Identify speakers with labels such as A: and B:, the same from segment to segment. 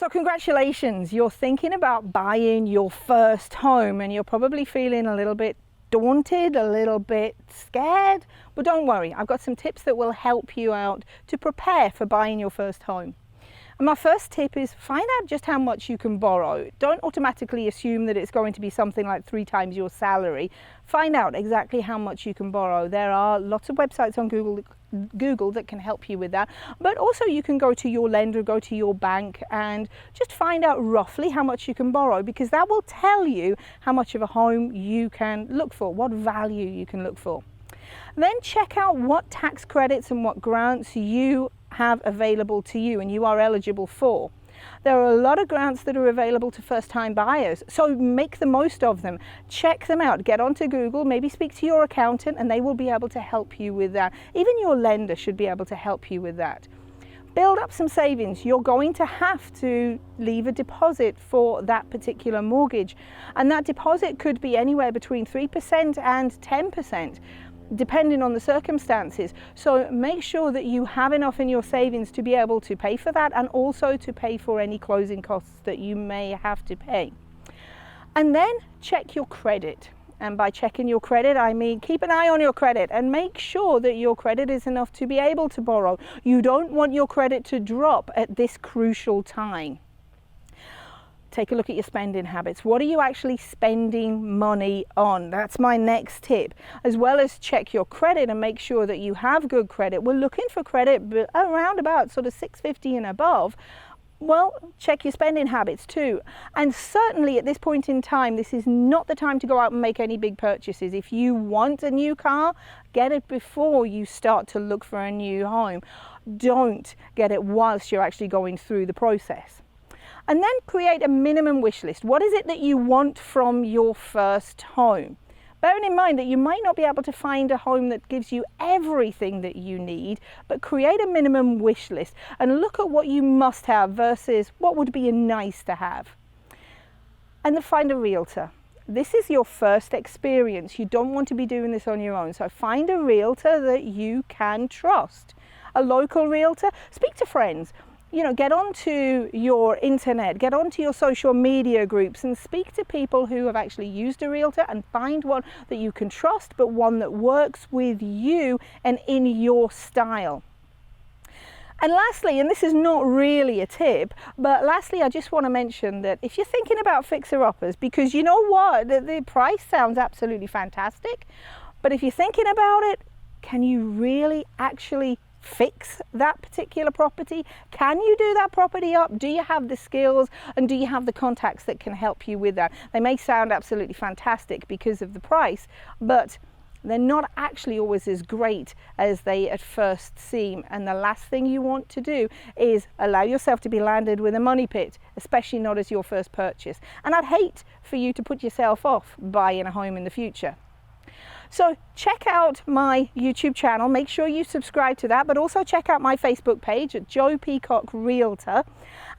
A: So congratulations, you're thinking about buying your first home and you're probably feeling a little bit daunted, a little bit scared, but don't worry, I've got some tips that will help you out to prepare for buying your first home. And my first tip is find out just how much you can borrow. Don't automatically assume that it's going to be something like 3 times your salary. Find out exactly how much you can borrow. There are lots of websites on Google that can help you with that, but also you can go to your lender, go to your bank and just find out roughly how much you can borrow, because that will tell you how much of a home you can look for, what value you can look for. Then check out what tax credits and what grants you have available to you and you are eligible for. There are a lot of grants that are available to first-time buyers, so make the most of them. Check them out. Get onto Google, maybe speak to your accountant, and they will be able to help you with that. Even your lender should be able to help you with that. Build up some savings. You're going to have to leave a deposit for that particular mortgage, and that deposit could be anywhere between 3% and 10%. Depending on the circumstances. So make sure that you have enough in your savings to be able to pay for that and also to pay for any closing costs that you may have to pay. And then check your credit. And by checking your credit, I mean keep an eye on your credit and make sure that your credit is enough to be able to borrow. You don't want your credit to drop at this crucial time. Take a look at your spending habits. What are you actually spending money on? That's my next tip. As well as check your credit and make sure that you have good credit. We're looking for credit around about sort of 650 and above. Well, check your spending habits too. And certainly at this point in time, this is not the time to go out and make any big purchases. If you want a new car, get it before you start to look for a new home. Don't get it whilst you're actually going through the process. And then create a minimum wish list. What is it that you want from your first home? Bearing in mind that you might not be able to find a home that gives you everything that you need, but create a minimum wish list and look at what you must have versus what would be a nice to have. And then find a realtor. This is your first experience. You don't want to be doing this on your own. So find a realtor that you can trust. A local realtor, speak to friends. You know, get onto your internet, get onto your social media groups and speak to people who have actually used a realtor and find one that you can trust, but one that works with you and in your style. And lastly, and this is not really a tip, but lastly, I just want to mention that if you're thinking about fixer-uppers, because you know what, the price sounds absolutely fantastic, but if you're thinking about it, can you really actually fix that particular property? Can you do that property up? Do you have the skills and do you have the contacts that can help you with that? They may sound absolutely fantastic because of the price, but they're not actually always as great as they at first seem. And the last thing you want to do is allow yourself to be landed with a money pit, especially not as your first purchase. And I'd hate for you to put yourself off buying a home in the future. So check out my YouTube channel, make sure you subscribe to that, but also check out my Facebook page at Joe Peacock Realtor.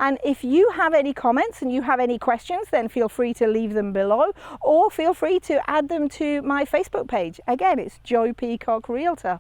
A: And if you have any comments and you have any questions, then feel free to leave them below or feel free to add them to my Facebook page. Again, it's Joe Peacock Realtor.